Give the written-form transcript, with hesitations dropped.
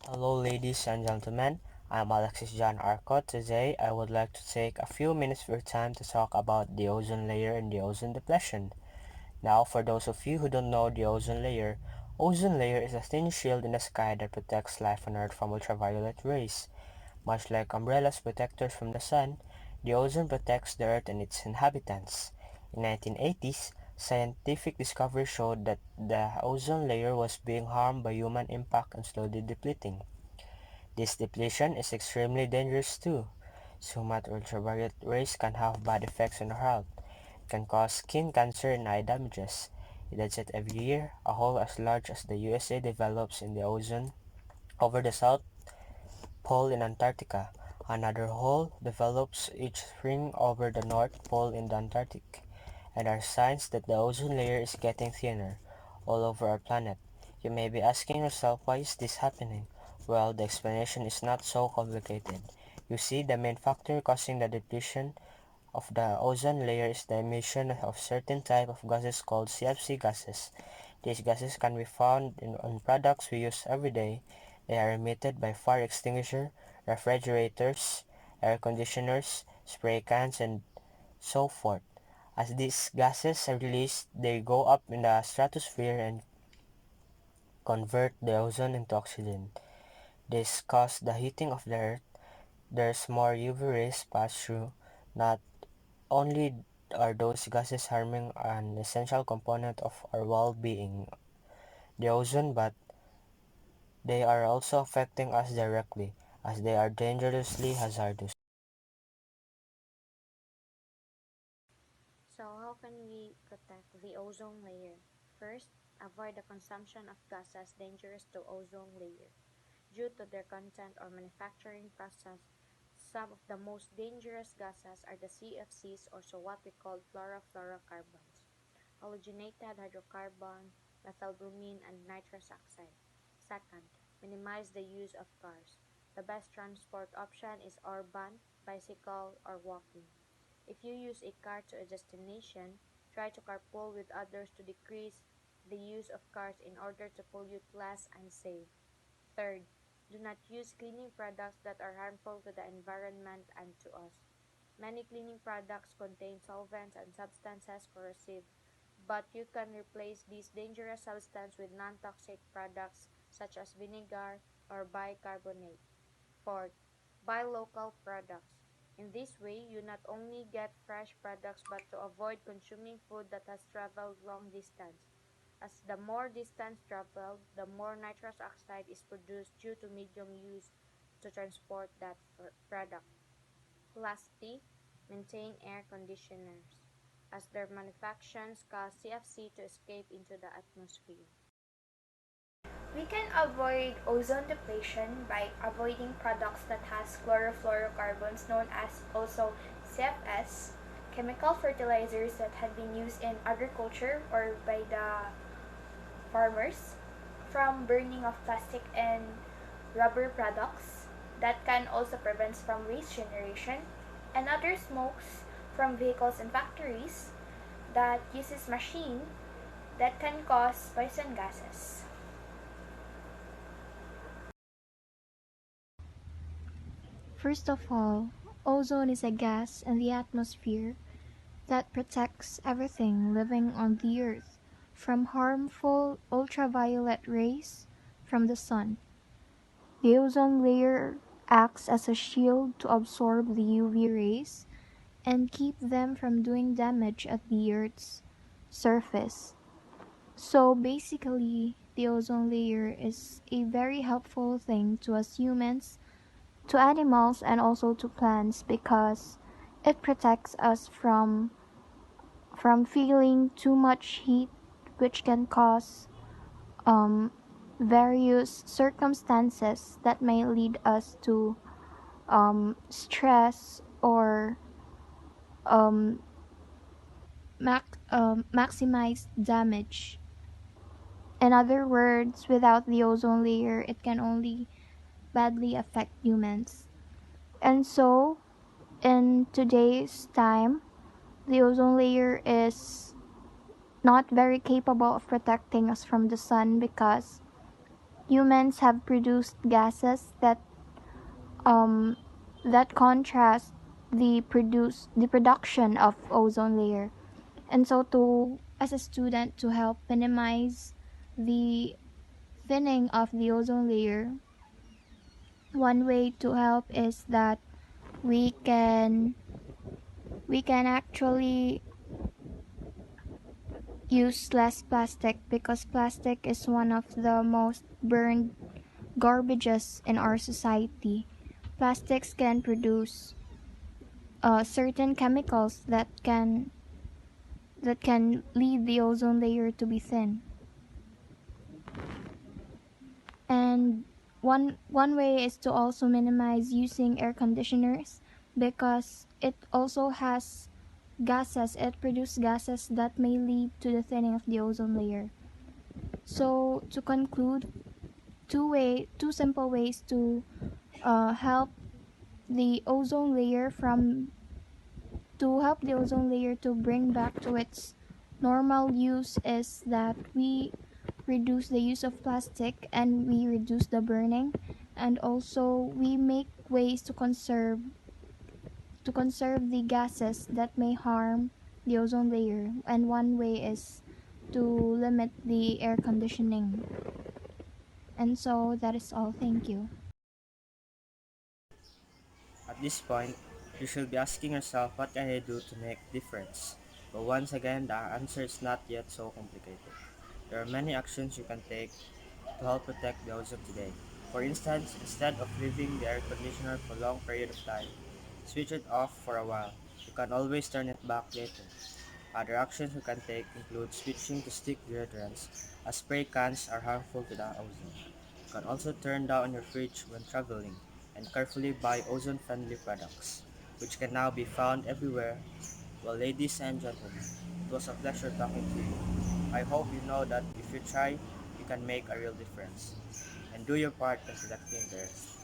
Hello, ladies and gentlemen. I'm Alexis John Arcot. Today, I would like to take a few minutes of your time to talk about the ozone layer and the ozone depletion. Now, for those of you who don't know the ozone layer is a thin shield in the sky that protects life on Earth from ultraviolet rays. Much like umbrellas protect Earth from the sun, the ozone protects the Earth and its inhabitants. In 1980s, scientific discovery showed that the ozone layer was being harmed by human impact and slowly depleting. This depletion is extremely dangerous too. So much ultraviolet rays can have bad effects on our health. It can cause skin cancer and eye damages. It adds that every year, a hole as large as the USA develops in the ozone over the South Pole in Antarctica. Another hole develops each spring over the North Pole in the Antarctic. And are signs that the ozone layer is getting thinner all over our planet. You may be asking yourself, why is this happening? Well, the explanation is not so complicated. You see, the main factor causing the depletion of the ozone layer is the emission of certain type of gases called CFC gases. These gases can be found on products we use every day. They are emitted by fire extinguisher, refrigerators, air conditioners, spray cans, and so forth. As these gases are released, they go up in the stratosphere and convert the ozone into oxygen. This causes the heating of the Earth. There's more UV rays pass through. Not only are those gases harming an essential component of our well-being, the ozone, but they are also affecting us directly, as they are dangerously hazardous. So how can we protect the ozone layer? First, avoid the consumption of gases dangerous to ozone layer. Due to their content or manufacturing process, some of the most dangerous gases are the CFCs, or so what we call chlorofluorocarbons, halogenated hydrocarbon, methylbromine, and nitrous oxide. Second, minimize the use of cars. The best transport option is urban, bicycle, or walking. If you use a car to a destination, try to carpool with others to decrease the use of cars in order to pollute less and save. Third, do not use cleaning products that are harmful to the environment and to us. Many cleaning products contain solvents and substances corrosive, but you can replace these dangerous substances with non-toxic products such as vinegar or bicarbonate. Fourth, buy local products. In this way, you not only get fresh products but to avoid consuming food that has traveled long distance. As the more distance traveled, the more nitrous oxide is produced due to medium used to transport that product. Lastly, maintain air conditioners, as their manufactions cause CFC to escape into the atmosphere. We can avoid ozone depletion by avoiding products that has chlorofluorocarbons known as also CFS, chemical fertilizers that had been used in agriculture or by the farmers, from burning of plastic and rubber products that can also prevent from waste generation, and other smokes from vehicles and factories that uses machine that can cause poison gases. First of all, ozone is a gas in the atmosphere that protects everything living on the Earth from harmful ultraviolet rays from the sun. The ozone layer acts as a shield to absorb the UV rays and keep them from doing damage at the Earth's surface. So basically, the ozone layer is a very helpful thing to us humans, to animals, and also to plants because it protects us from feeling too much heat, which can cause um, various circumstances that may lead us to stress or um, maximize damage. In other words, without the ozone layer, it can only badly affect humans. And so, in today's time, the ozone layer is not very capable of protecting us from the sun because humans have produced gases um, that contrast the production of ozone layer. And so to as a student, to help minimize the thinning of the ozone layer, one way to help is that we can we can actually use less plastic because plastic is one of the most burned garbages in our society. Plastics can produce certain chemicals that can lead the ozone layer to be thin. And one way is to also minimize using air conditioners because it also has gases. It produces gases that may lead to the thinning of the ozone layer. So to conclude, two simple ways help the ozone layer from to help the ozone layer to bring back to its normal use is that we reduce the use of plastic and we reduce the burning, and also we make ways to conserve the gases that may harm the ozone layer, and one way is to limit the air conditioning. And so that is all. Thank you. At this point, you should be asking yourself what can I do to make a difference? But once again, the answer is not yet so complicated. There are many actions you can take to help protect the ozone today. For instance, instead of leaving the air conditioner for a long period of time, switch it off for a while. You can always turn it back later. Other actions you can take include switching to stick deodorants, as spray cans are harmful to the ozone. You can also turn down your fridge when traveling and carefully buy ozone-friendly products, which can now be found everywhere. Well, ladies and gentlemen, it was a pleasure talking to you. I hope you know that if you try, you can make a real difference. And do your part in protecting the earth.